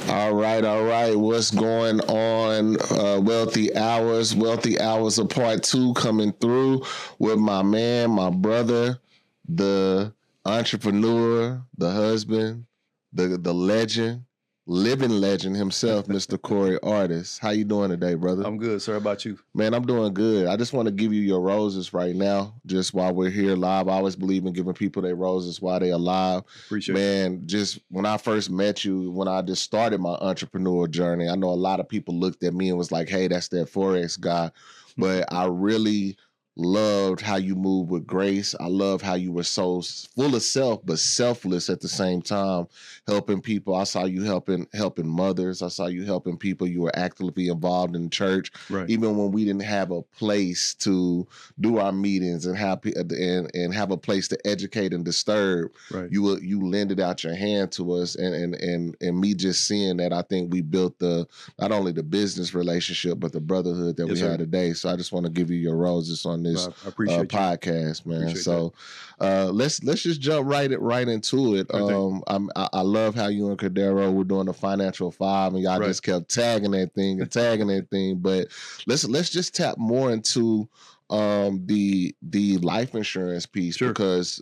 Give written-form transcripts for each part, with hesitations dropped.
All right, all right. What's going on? Wealthy Hours. Wealthy Hours of Part 2 coming through with my man, my brother, the entrepreneur, the husband, the legend, living legend himself, Mr. Corey Artis. How you doing today, brother? I'm good, sir. How about you? Man, I'm doing good. I just want to give you your roses right now, just while we're here live. I always believe in giving people their roses while they're alive. Appreciate it. Man, just when I first met you, when I just started my entrepreneur journey, I know a lot of people looked at me and was like, hey, that's that Forex guy. But I really loved how you moved with grace. I love how you were so full of self, but selfless at the same time, helping people. I saw you helping mothers. I saw you helping people. You were actively involved in church, Right. even when we didn't have a place to do our meetings and have a place to educate and disturb. Right. You lended out your hand to us, and me just seeing that, I think we built not only the business relationship but the brotherhood that we have today. So I just want to give you your roses on this podcast, man. Appreciate so let's just jump right into it. I love how you and Cordero were doing the Financial Five, and y'all just kept tagging that thing. But let's just tap more into the life insurance piece, because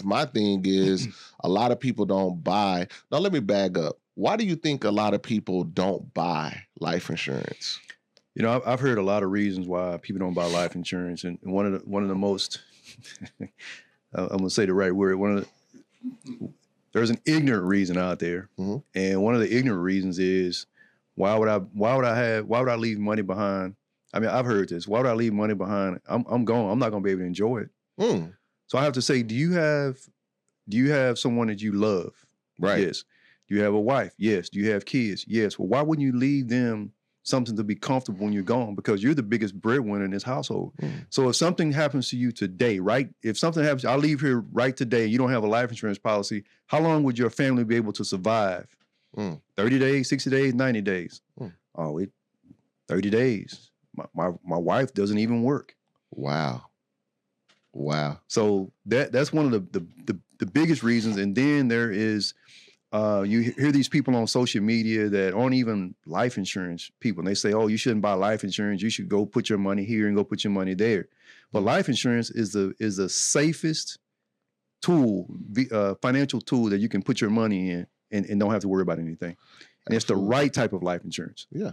my thing is a lot of people don't buy. Now let me back up. Why do you think a lot of people don't buy life insurance? You know, I've heard a lot of reasons why people don't buy life insurance, and one of the most I'm gonna say the right word. There's an ignorant reason out there, and one of the ignorant reasons is why would I leave money behind? I mean, I've heard this. Why would I leave money behind? I'm gone. I'm not gonna be able to enjoy it. So I have to say, do you have someone that you love? Right. Yes. Do you have a wife? Yes. Do you have kids? Yes. Well, why wouldn't you leave them something to be comfortable when you're gone? Because you're the biggest breadwinner in this household. So if something happens to you today, right? If something happens, I leave here right today, you don't have a life insurance policy, how long would your family be able to survive? 30 days, 60 days, 90 days? 30 days. My wife doesn't even work. Wow. So that's one of the biggest reasons. And then there is, you hear these people on social media that aren't even life insurance people. And they say, oh, you shouldn't buy life insurance. You should go put your money here and go put your money there. But life insurance is the safest tool, financial tool that you can put your money in and don't have to worry about anything. And it's the right type of life insurance. Yeah,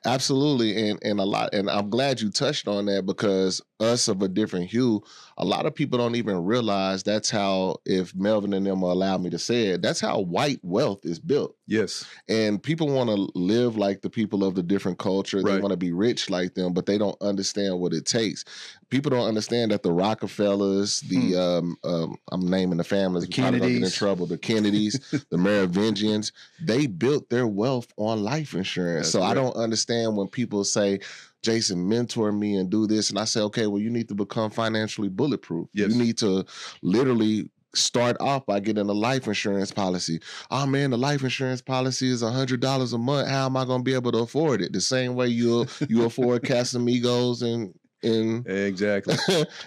absolutely. And I'm glad you touched on that, because us of a different hue, a lot of people don't even realize that's how, if Melvin and them will allow me to say it, that's how white wealth is built. Yes. And people want to live like the people of the different culture. They want to be rich like them, but they don't understand what it takes. People don't understand that the Rockefellers, I'm naming the families, the Kennedys, get in trouble. The Kennedys, the Merovingians, they built their wealth on life insurance. That's I don't understand when people say, Jason, mentor me and do this. And I say, okay, well, you need to become financially bulletproof. Yes. You need to literally start off by getting a life insurance policy. Oh man, the life insurance policy is $100 a month. How am I going to be able to afford it? The same way you afford Casamigos and exactly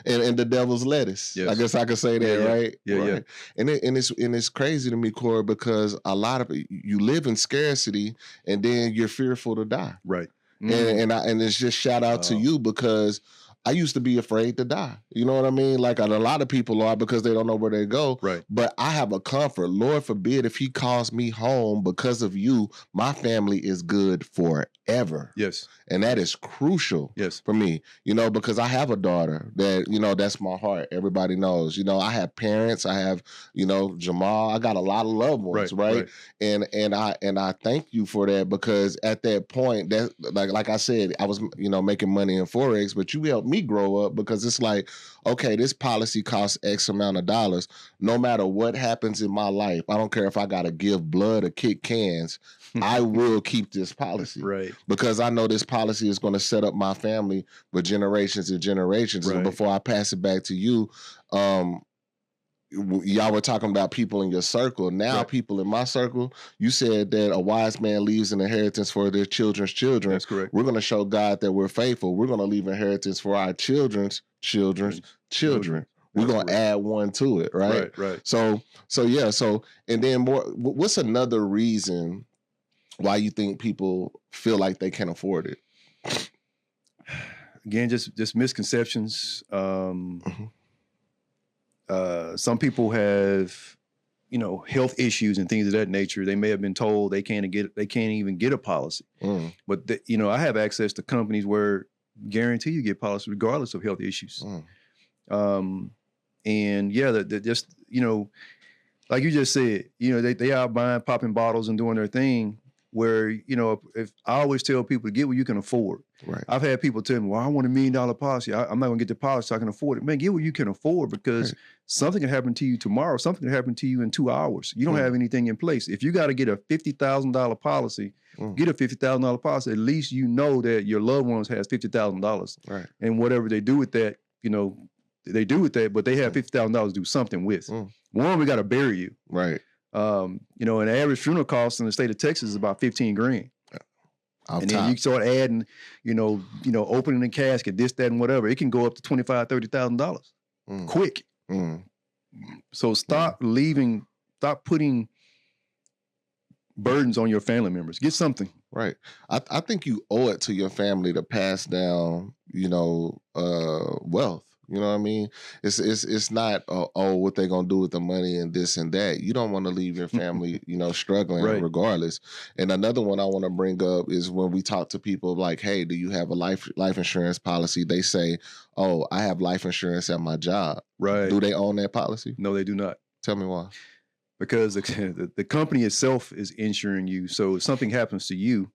and the devil's lettuce. Yes. I guess I could say that, right? Yeah. And it's crazy to me, Corey, because a lot of you live in scarcity and then you're fearful to die. Right. And it's just shout out to you, because I used to be afraid to die. You know what I mean? Like a lot of people are, because they don't know where they go. Right. But I have a comfort. Lord forbid if he calls me home because of you, my family is good forever. Yes. And that is crucial for me, because I have a daughter that, that's my heart. Everybody knows, I have parents. I have, Jamal. I got a lot of loved ones, right? And I thank you for that, because at that point, that like I said, I was, making money in Forex, but you helped me grow up, because it's like, okay, this policy costs X amount of dollars. No matter what happens in my life, I don't care if I got to give blood or kick cans, I will keep this policy. Right. Because I know this policy is going to set up my family for generations and generations. Right. And before I pass it back to you, y'all were talking about people in your circle. Now, people in my circle, you said that a wise man leaves an inheritance for their children's children. That's correct. We're going to show God that we're faithful. We're going to leave inheritance for our children's children's children. We're going to add one to it, right? Right. So, and then more, what's another reason why you think people feel like they can't afford it? Again, just misconceptions. Some people have, health issues and things of that nature. They may have been told they can't even get a policy. But I have access to companies where guarantee you get policy regardless of health issues. And yeah, that just, like you just said, they are buying, popping bottles and doing their thing. Where, if I always tell people to get what you can afford. Right. I've had people tell me, well, I want $1 million policy. I'm not gonna get the policy so I can afford it. Man, get what you can afford, because something can happen to you tomorrow. Something can happen to you in 2 hours. You don't have anything in place. If you got to get a $50,000 policy, get a $50,000 policy. At least you know that your loved ones has $50,000. Right. And whatever they do with that, they do with that, but they have $50,000 to do something with. One, we got to bury you. Right. An average funeral cost in the state of Texas is about $15,000. And then you start adding, opening the casket, this, that, and whatever. It can go up to $25,000, $30,000 quick. So stop putting burdens on your family members. Get something. Right. I think you owe it to your family to pass down, wealth. You know what I mean? It's not, what they gonna do with the money and this and that. You don't want to leave your family, struggling regardless. And another one I want to bring up is when we talk to people like, hey, do you have a life insurance policy? They say, oh, I have life insurance at my job. Right. Do they own that policy? No, they do not. Tell me why. Because the company itself is insuring you. So if something happens to you,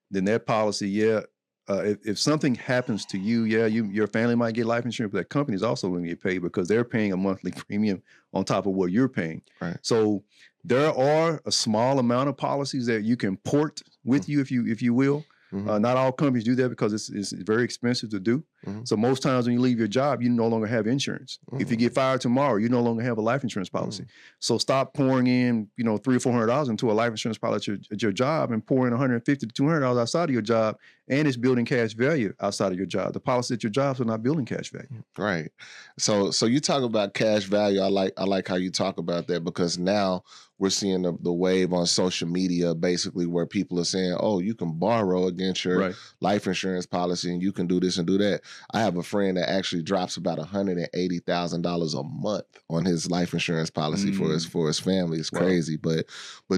then that policy, if something happens to you, your family might get life insurance, but that company is also going to get paid because they're paying a monthly premium on top of what you're paying. Right. So there are a small amount of policies that you can port with you, if you will. Not all companies do that because it's very expensive to do. So most times when you leave your job, you no longer have insurance. If you get fired tomorrow, you no longer have a life insurance policy. So stop pouring in, $300 or $400 into a life insurance policy at your job and pouring $150 to $200 outside of your job, and it's building cash value outside of your job. The policy at your jobs are not building cash value. Right. So you talk about cash value. I like how you talk about that, because now we're seeing the wave on social media, basically, where people are saying, oh, you can borrow against your life insurance policy and you can do this and do that. I have a friend that actually drops about $180,000 a month on his life insurance policy for his family. It's crazy. But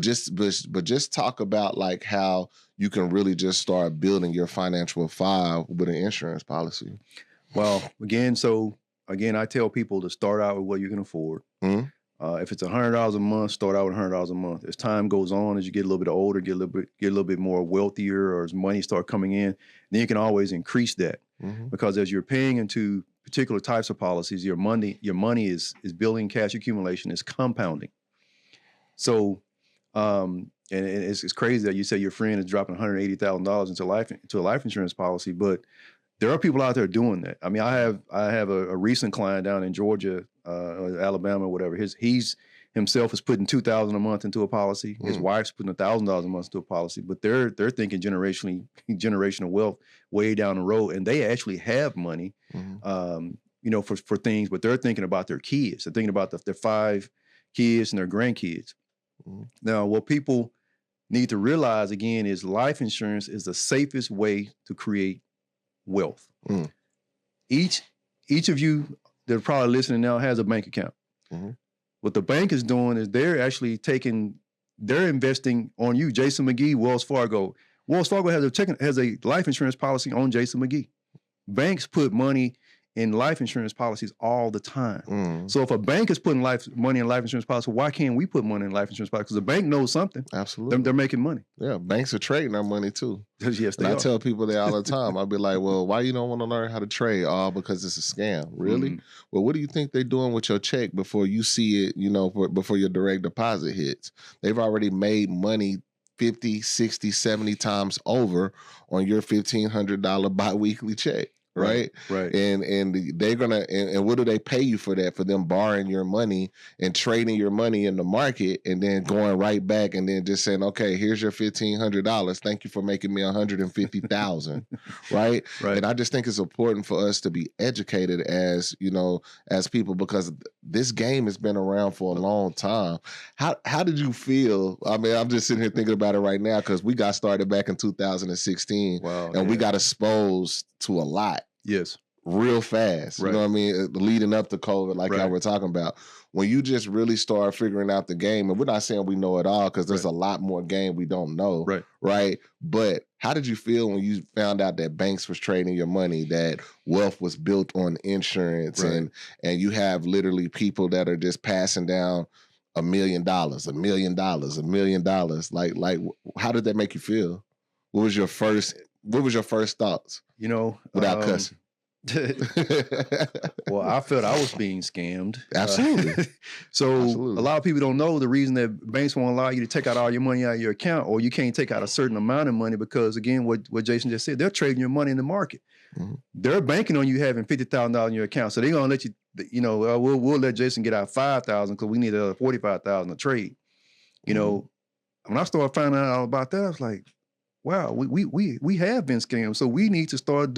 just talk about like how you can really just start building your financial file with an insurance policy. Well, again, I tell people to start out with what you can afford. If it's $100 a month, start out with $100 a month. As time goes on, as you get a little bit older, get a little bit more wealthier, or as money start coming in, then you can always increase that. Because as you're paying into particular types of policies, your money is building cash accumulation, is compounding. So, and it's crazy that you say your friend is dropping $180,000 into a life insurance policy, but there are people out there doing that. I mean, I have a recent client down in Georgia, Alabama, whatever. He's himself is putting $2,000 a month into a policy. His wife's putting $1,000 a month into a policy. But they're thinking generational wealth way down the road, and they actually have money, for things. But they're thinking about their kids. They're thinking about their 5 kids and their grandkids. Now, what people need to realize again is life insurance is the safest way to create wealth. Each of you that are probably listening now has a bank account. What the bank is doing is they're investing on you. Jason McGee, Wells Fargo. Wells Fargo has a life insurance policy on Jason McGee. Banks put money in life insurance policies all the time. So if a bank is putting money in life insurance policy, why can't we put money in life insurance policy? Because the bank knows something. Absolutely. They're making money. Yeah, banks are trading our money too. Yes, they are. I tell people that all the time. I'll be like, well, why you don't want to learn how to trade? Oh, because it's a scam. Really? Well, what do you think they're doing with your check before you see it, before your direct deposit hits? They've already made money 50, 60, 70 times over on your $1,500 biweekly check. Right. And they're gonna and what do they pay you for that? For them borrowing your money and trading your money in the market and then going right back and then just saying, okay, here's your $1,500. Thank you for making me $150,000. Right. And I just think it's important for us to be educated as people, because this game has been around for a long time. How did you feel? I mean, I'm just sitting here thinking about it right now because we got started back in 2016, and we got exposed to a lot. Yes. Real fast. You know what I mean? Leading up to COVID, like y'all were talking about. When you just really start figuring out the game, and we're not saying we know it all because there's a lot more game we don't know, right? But how did you feel when you found out that banks was trading your money, that wealth was built on insurance, and you have literally people that are just passing down $1 million, $1 million, $1 million? Like, how did that make you feel? What was your first thoughts? You know, without cussing. Well, I felt I was being scammed. Absolutely. A lot of people don't know the reason that banks won't allow you to take out all your money out of your account, or you can't take out a certain amount of money because, again, what Jason just said, they're trading your money in the market. They're banking on you having $50,000 in your account, so they're gonna let you. You know, we'll let Jason get out 5,000 because we need another 45,000 to trade. You know, when I started finding out all about that, I was like, wow, we have been scammed. So we need to start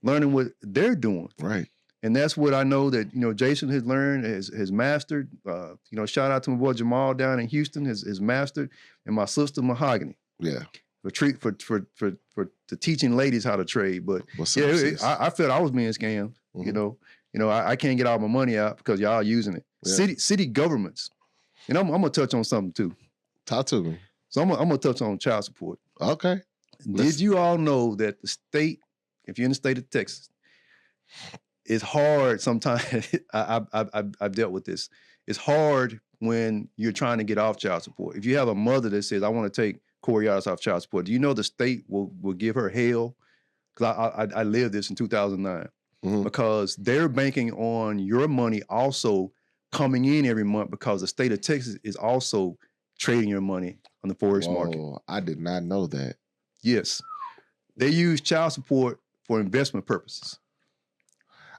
learning what they're doing. Right. And that's what I know that, you know, Jason has learned, has mastered. You know, shout out to my boy Jamal down in Houston, has mastered, and my sister Mahogany. Yeah. For teaching ladies how to trade. But I felt I was being scammed. You know, I can't get all my money out because y'all using it. Yeah. City governments. And I'm gonna touch on something too. Talk to me. So I'm gonna touch on child support. Okay. Did you all know that the state, if you're in the state of Texas, it's hard sometimes. I've dealt with this. It's hard when you're trying to get off child support. If you have a mother that says, I want to take Corey Artis off child support, do you know the state will give her hell? Because I lived this in 2009. Because they're banking on your money also coming in every month, because the state of Texas is also trading your money on the Forex market. I did not know that. Yes. They use child support for investment purposes.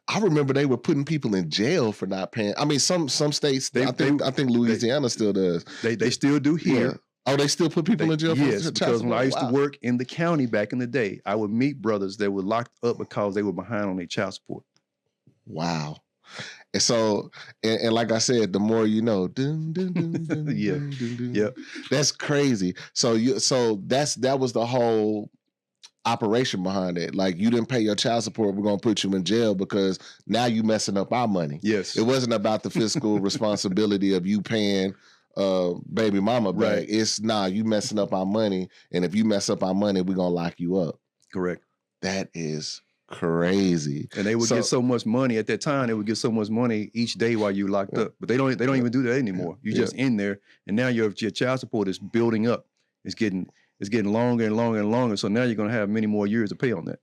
I remember they were putting people in jail for not paying. I mean, some states, I think Louisiana still does. They still do here. Yeah. Oh, they still put people in jail for yes, because when I used to work in the county back in the day, I would meet brothers that were locked up because they were behind on their child support. Wow. And so, and like I said, the more you know, yeah, that's crazy. So that was the whole operation behind it. Like, you didn't pay your child support, we're gonna put you in jail because now you messing up our money. Yes, it wasn't about the fiscal responsibility of you paying baby mama back. Right. It's you messing up our money, and if you mess up our money, we're gonna lock you up. Correct. That is crazy. And they would get so much money at that time. They would get so much money each day while you locked up. But they don't even do that anymore. You're just in there, and now your child support is building up. It's getting longer and longer and longer. So now you're going to have many more years to pay on that.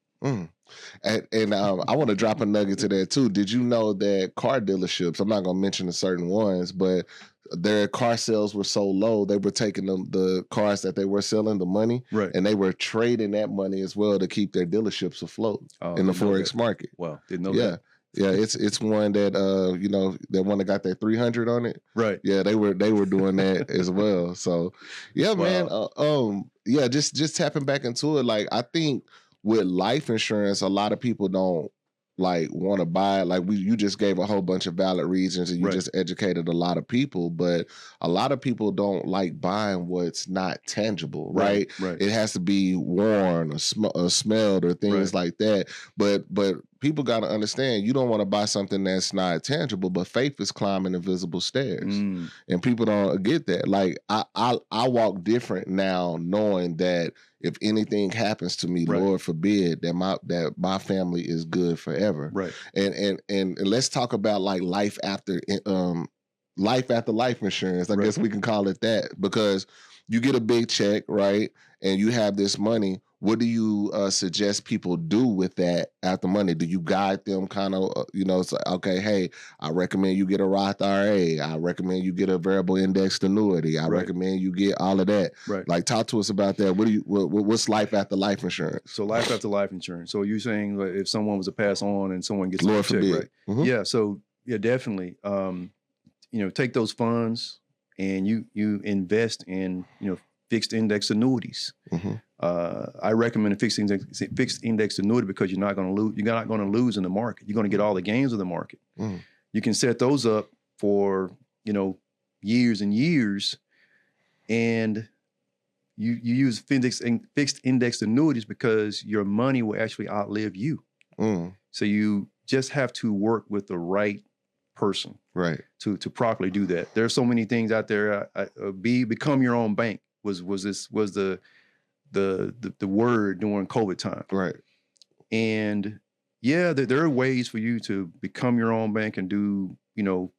And I want to drop a nugget to that too. Did you know that car dealerships, I'm not going to mention the certain ones, but their car sales were so low, they were taking the cars that they were selling, the money, and they were trading that money as well to keep their dealerships afloat in the Forex market. Wow, didn't know that. Yeah, it's one that you know, that one that got that 300 on it. Right. Yeah, they were doing that as well. So yeah, wow. Man. Yeah, just tapping back into it. Like, I think with life insurance, a lot of people don't like want to buy it. Like, you just gave a whole bunch of valid reasons, and you just educated a lot of people, but a lot of people don't like buying what's not tangible, right? It has to be worn or smelled or things like that. But people got to understand, you don't want to buy something that's not tangible, but faith is climbing invisible stairs. And people don't get that. Like, I walk different now, knowing that if anything happens to me, Lord forbid, that my family is good forever. Right. And let's talk about like life after life insurance. I guess we can call it that, because you get a big check, right? And you have this money. What do you suggest people do with that after money? Do you guide them kind of, say, okay, hey, I recommend you get a Roth IRA. I recommend you get a variable indexed annuity. I recommend you get all of that. Right. Like, talk to us about that. What's life after life insurance? So life after life insurance. So you're saying if someone was to pass on and someone gets a check, right? Yeah. So yeah, definitely. Take those funds and you invest in, fixed index annuities. I recommend a fixed index annuity because you're not going to lose. You're not going to lose in the market. You're going to get all the gains of the market. You can set those up for, years and years, and you use fixed index annuities because your money will actually outlive you. So you just have to work with the right person, right, to properly do that. There are so many things out there. Become your own bank was the word during COVID time, right. And yeah, there are ways for you to become your own bank and do,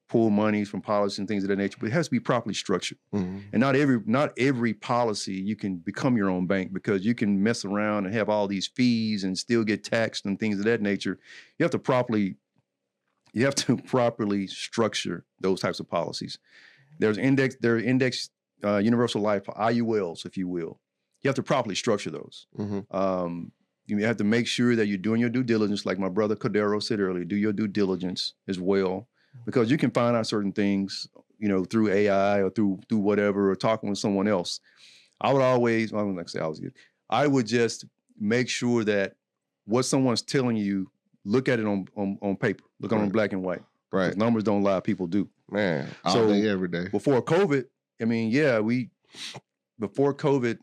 pull monies from policies and things of that nature, but it has to be properly structured. And not every policy you can become your own bank, because you can mess around and have all these fees and still get taxed and things of that nature. You have to properly structure those types of policies. There are index universal life, IULs, if you will. You have to properly structure those. You have to make sure that you're doing your due diligence, like my brother Cordero said earlier. Do your due diligence as well, because you can find out certain things, through AI or through whatever, or talking with someone else. I would just make sure that what someone's telling you, look at it on paper, look at it on black and white. Right. Numbers don't lie, people do. Man, all day, every day. Before COVID, before COVID,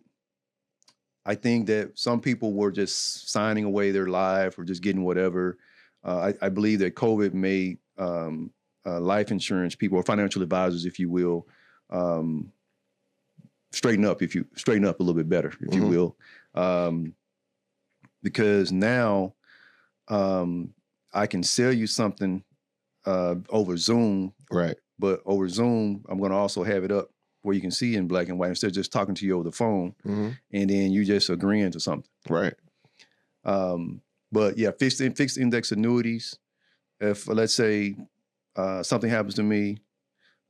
I think that some people were just signing away their life or just getting whatever. I believe that COVID made life insurance people, or financial advisors, if you will, straighten up a little bit better, if you will. Because now I can sell you something over Zoom. Right. But over Zoom, I'm going to also have it up where you can see in black and white, instead of just talking to you over the phone, and then you just agreeing to something. Right. But yeah, fixed index annuities. If, let's say, something happens to me,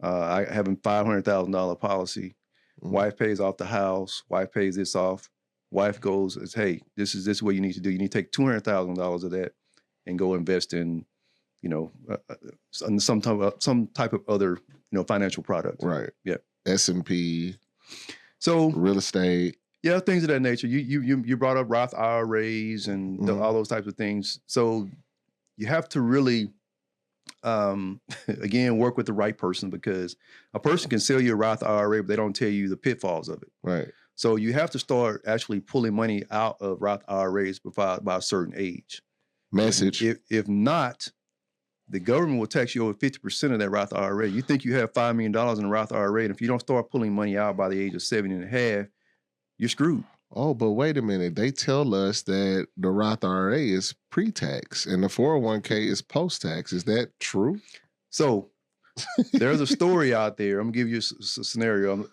I have a $500,000 policy. Wife pays off the house. Wife pays this off. Wife goes, hey, this is what you need to do. You need to take $200,000 of that and go invest in, some type of other, financial product. Right. Yeah. S&P. So real estate. Yeah, things of that nature. You brought up Roth IRAs and all those types of things. So you have to really, again, work with the right person, because a person can sell you a Roth IRA, but they don't tell you the pitfalls of it. Right. So you have to start actually pulling money out of Roth IRAs by a certain age. Message. If not, the government will tax you over 50% of that Roth IRA. You think you have $5 million in a Roth IRA, and if you don't start pulling money out by the age of 70 and a half, you're screwed. Oh, but wait a minute. They tell us that the Roth IRA is pre-tax and the 401k is post-tax. Is that true? So there's a story out there. I'm going to give you a scenario.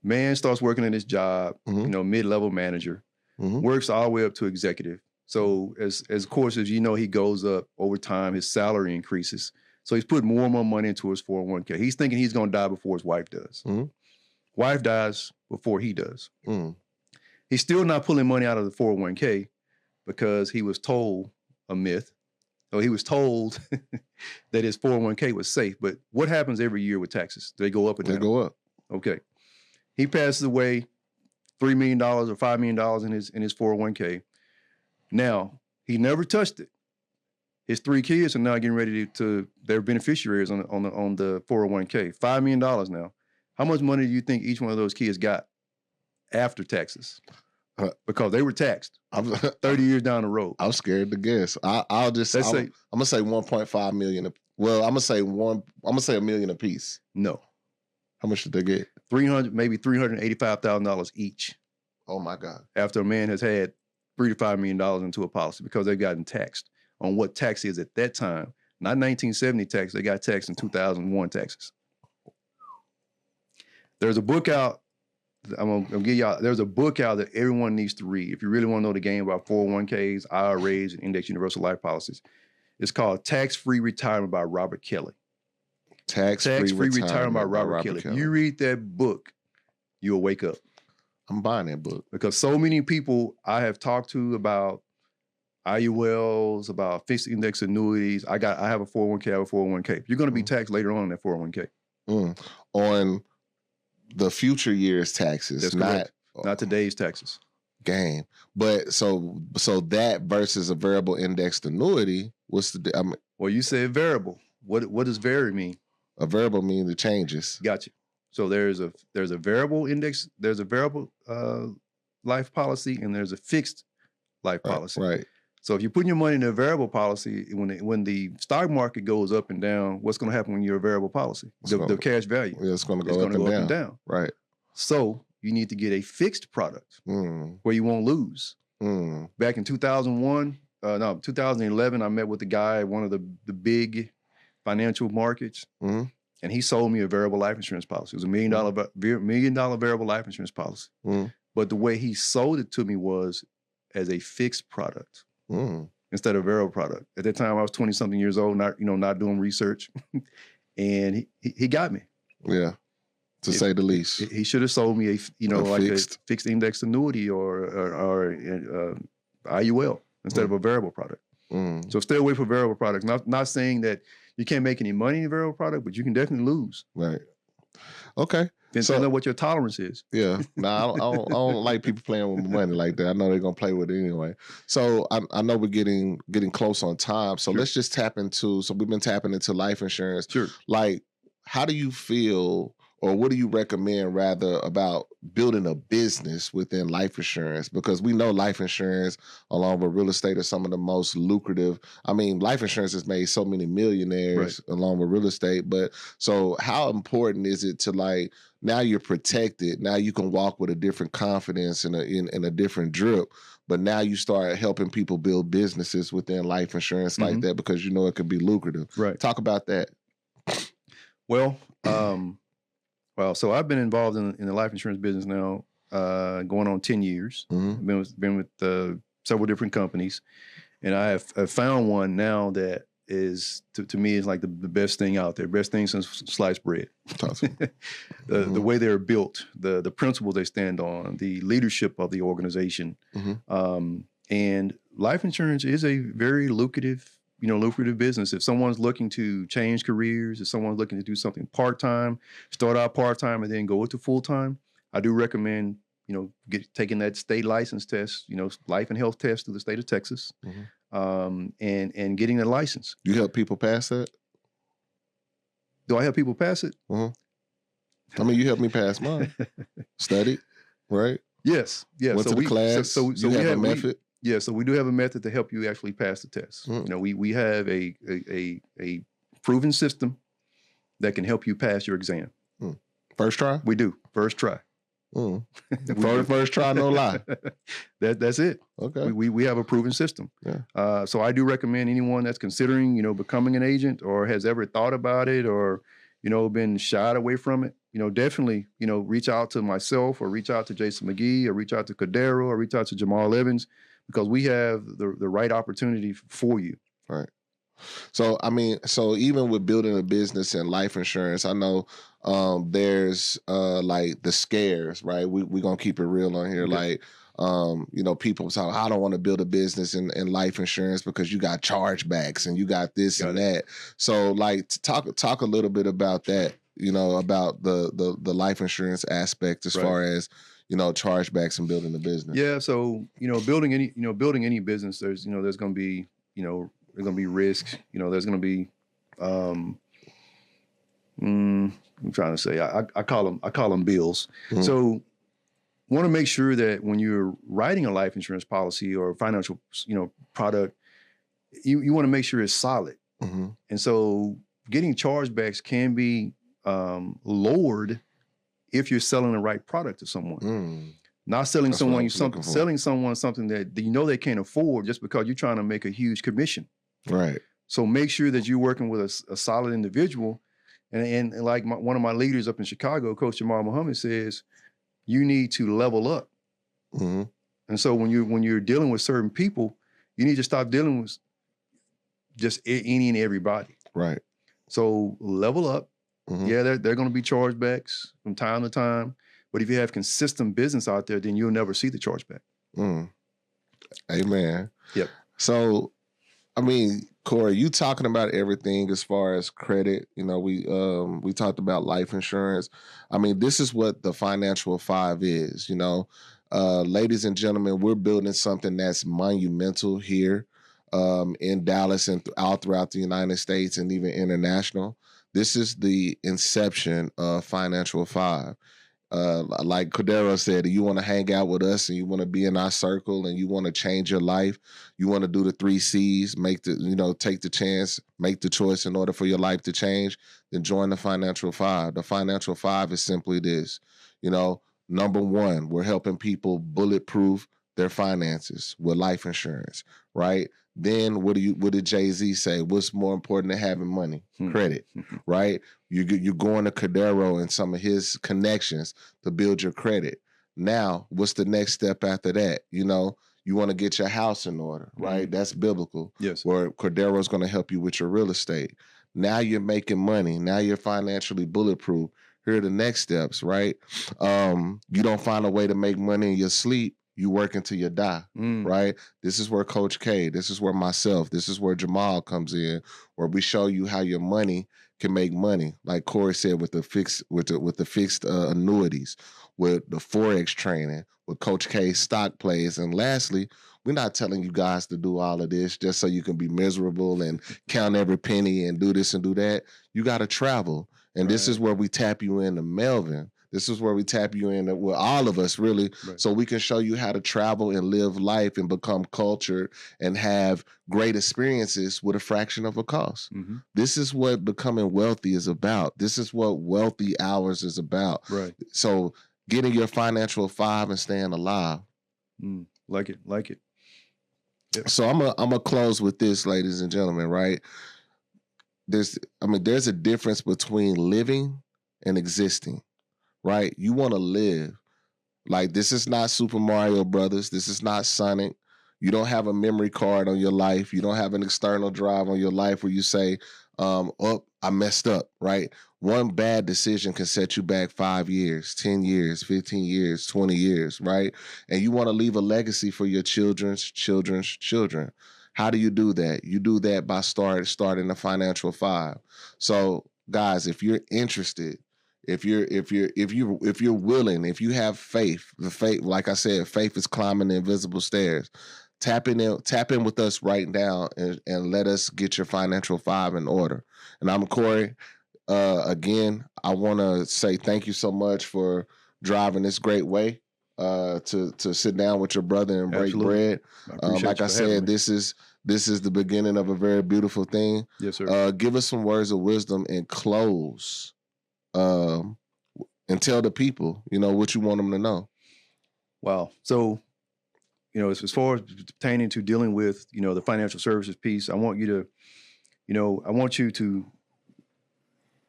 Man starts working in his job, mid-level manager, works all the way up to executive. So as of course, as you know, he goes up over time, his salary increases. So he's put more and more money into his 401k. He's thinking he's going to die before his wife does. Wife dies before he does. He's still not pulling money out of the 401k because he was told a myth. So he was told that his 401k was safe. But what happens every year with taxes? Do they go up or down? They go up. Okay. He passes away, $3 million or $5 million in his 401k. Now, he never touched it. His 3 kids are now getting ready to they're beneficiaries on the 401k. $5 million now. How much money do you think each one of those kids got after taxes? Because they were taxed 30 years down the road. I'm scared to guess. I'm gonna say 1.5 million. Well, I'm gonna say $1 million a piece. No. How much did they get? Maybe $385,000 each. Oh my God. After a man has had $3 to $5 million into a policy, because they've gotten taxed on what tax is at that time. Not 1970 tax, they got taxed in 2001 taxes. There's a book out, I'm gonna give y'all, there's a book out that everyone needs to read if you really want to know the game about 401ks, IRAs, and index universal life policies. It's called Tax-Free Retirement by Robert Kelly. Tax-Free Retirement by Robert Kelly. If you read that book, you'll wake up. I'm buying that book. Because so many people I have talked to about IULs, about fixed index annuities. I have a 401k, I have a 401k. You're going to be taxed later on in that 401k. On the future year's taxes. That's correct. Not today's taxes. game. But so that versus a variable indexed annuity, what's the? Well, you said variable. What does vary mean? A variable means it changes. Gotcha. So there's a variable index. There's a variable life policy, and there's a fixed life policy. Right. So if you're putting your money in a variable policy, when the stock market goes up and down, what's going to happen when you're a variable policy? The cash value. Yeah, it's going to go up and down. Right. So you need to get a fixed product where you won't lose. Back in 2011, I met with a guy at one of the big financial markets, and he sold me a variable life insurance policy. It was $1 million variable life insurance policy. But the way he sold it to me was as a fixed product instead of variable product. At that time, I was 20-something years old, not doing research, and he got me. Yeah. To say the least, he should have sold me a fixed index annuity or IUL instead of a variable product. So stay away from variable products. Not saying that you can't make any money in a variable product, but you can definitely lose. Right. Okay. Depends on what your tolerance is. Yeah. I don't like people playing with money like that. I know they're gonna play with it anyway. So I know we're getting close on time. So let's just tap into. So we've been tapping into life insurance. Sure. Like, how do you feel? Or what do you recommend rather about building a business within life insurance? Because we know life insurance along with real estate are some of the most lucrative. I mean, life insurance has made so many millionaires along with real estate. But so how important is it to now you're protected. Now you can walk with a different confidence and in a different drip. But now you start helping people build businesses within life insurance like that because you know it could be lucrative. Right. Talk about that. Well, so I've been involved in the life insurance business now, going on 10 years. Been with several different companies, and I have found one now that is to me is like the best thing out there, best thing since sliced bread. The way they're built, the principles they stand on, the leadership of the organization, and life insurance is a very lucrative business. If someone's looking to change careers, if someone's looking to do something part-time, start out part-time and then go into full-time, I do recommend, taking that state license test, life and health test through the state of Texas, and getting a license. You help people pass that? Do I help people pass it? I mean, you helped me pass mine. Studied, right? Yes. Yeah. Went to the class. So you have a method? So we do have a method to help you actually pass the test. We have a proven system that can help you pass your exam. First try? We do. First try. First try, no lie. That's it. Okay. We have a proven system. Yeah. So I do recommend anyone that's considering, becoming an agent or has ever thought about it or, been shied away from it, definitely, reach out to myself or reach out to Jason McGee or reach out to Cordero or reach out to Jamal Evans, because we have the right opportunity for you. Right. So, so even with building a business and life insurance, I know there's like the scares, right? We're going to keep it real on here. Like, people say, I don't want to build a business in life insurance because you got chargebacks and you got this and that. So like talk a little bit about that, about the life insurance aspect as far as, chargebacks and building a business. Yeah. So, building any business, there's going to be, there's going to be risks, there's going to be, I'm trying to say, I call them bills. So want to make sure that when you're writing a life insurance policy or financial, product, you want to make sure it's solid. And so getting chargebacks can be lowered if you're selling the right product to someone. Not selling someone something that they can't afford just because you're trying to make a huge commission. Right. So make sure that you're working with a solid individual. And like one of my leaders up in Chicago, Coach Jamal Muhammad, says, you need to level up. And so when you're dealing with certain people, you need to stop dealing with just any and everybody. Right. So level up. Yeah, they're going to be chargebacks from time to time. But if you have consistent business out there, then you'll never see the chargeback. Amen. Yep. So, Corey, you talking about everything as far as credit. We talked about life insurance. This is what the financial 5 is. Ladies and gentlemen, we're building something that's monumental here in Dallas and all throughout the United States and even international. This is the inception of Financial Five. Like Cordero said, you want to hang out with us and you want to be in our circle and you want to change your life, you want to do the 3 C's, take the chance, make the choice in order for your life to change, then join the Financial Five. The Financial Five is simply this, number one, we're helping people bulletproof their finances with life insurance, right? Then what did Jay-Z say? What's more important than having money? Credit, right? You're going to Cordero and some of his connections to build your credit. Now, what's the next step after that? You want to get your house in order, right? That's biblical. Yes. Where Cordero is going to help you with your real estate. Now you're making money. Now you're financially bulletproof. Here are the next steps, right? You don't find a way to make money in your sleep. You work until you die, right? This is where Coach K, this is where myself, this is where Jamal comes in, where we show you how your money can make money. Like Corey said, with the fixed annuities, with the Forex training, with Coach K's stock plays. And lastly, we're not telling you guys to do all of this just so you can be miserable and count every penny and do this and do that. You got to travel. And This is where we tap you into Melvin. This is where we tap you in with all of us, really, so we can show you how to travel and live life and become cultured and have great experiences with a fraction of a cost. This is what becoming wealthy is about. This is what wealthy hours is about. Right. So getting your Financial Five and staying alive. Like it. Yep. So I'm gonna close with this, ladies and gentlemen, right? There's a difference between living and existing. Right? You want to live. Like, this is not Super Mario Brothers. This is not Sonic. You don't have a memory card on your life. You don't have an external drive on your life where you say, I messed up, right? One bad decision can set you back 5 years, 10 years, 15 years, 20 years, right? And you want to leave a legacy for your children's children's children. How do you do that? You do that by starting a Financial Five. So, guys, if you're interested, if you're willing, if you have faith, like I said, faith is climbing the invisible stairs. Tap in with us right now and let us get your Financial Five in order. And I'm Corey. Again, I want to say thank you so much for driving this great way to sit down with your brother and break bread. Like I said, this is the beginning of a very beautiful thing. Yes, sir. Give us some words of wisdom and close. And tell the people, what you want them to know. Wow. So, as far as pertaining to dealing with, the financial services piece, I want you to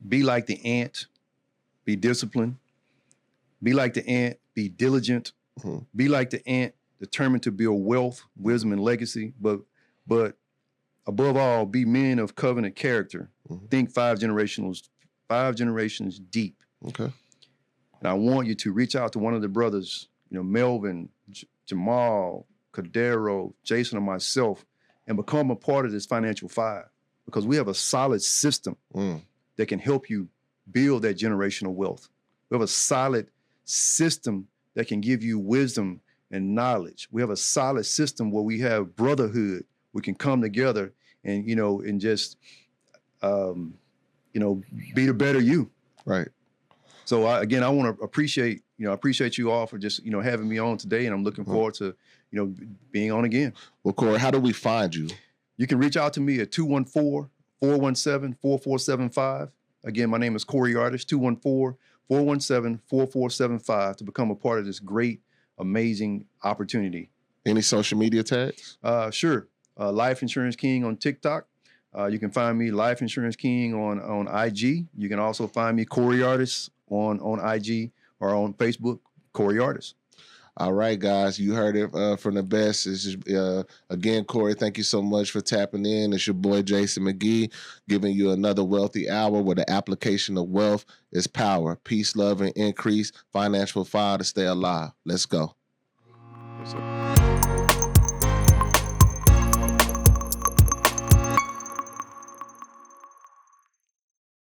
be like the ant, be disciplined, be like the ant, be diligent, be like the ant, determined to build wealth, wisdom, and legacy, but above all, be men of covenant character. Think 5 generations deep. Okay. And I want you to reach out to one of the brothers, Melvin, Jamal, Cordero, Jason, and myself, and become a part of this Financial Five, because we have a solid system that can help you build that generational wealth. We have a solid system that can give you wisdom and knowledge. We have a solid system where we have brotherhood. We can come together and, and just, be the better you. Right. So I want to appreciate you all for just, having me on today. And I'm looking forward to, being on again. Well, Corey, how do we find you? You can reach out to me at 214-417-4475. Again, my name is Corey Artis, 214-417-4475 to become a part of this great, amazing opportunity. Any social media tags? Sure. Life Insurance King on TikTok. You can find me Life Insurance King on IG. You can also find me Corey Artis on IG or on Facebook, Corey Artis. All right, guys, you heard it from the best. This is, again, Corey, thank you so much for tapping in. It's your boy, Jason McGee, giving you another wealthy hour where the application of wealth is power, peace, love, and increase. Financial Five to stay alive. Let's go. Yes, sir.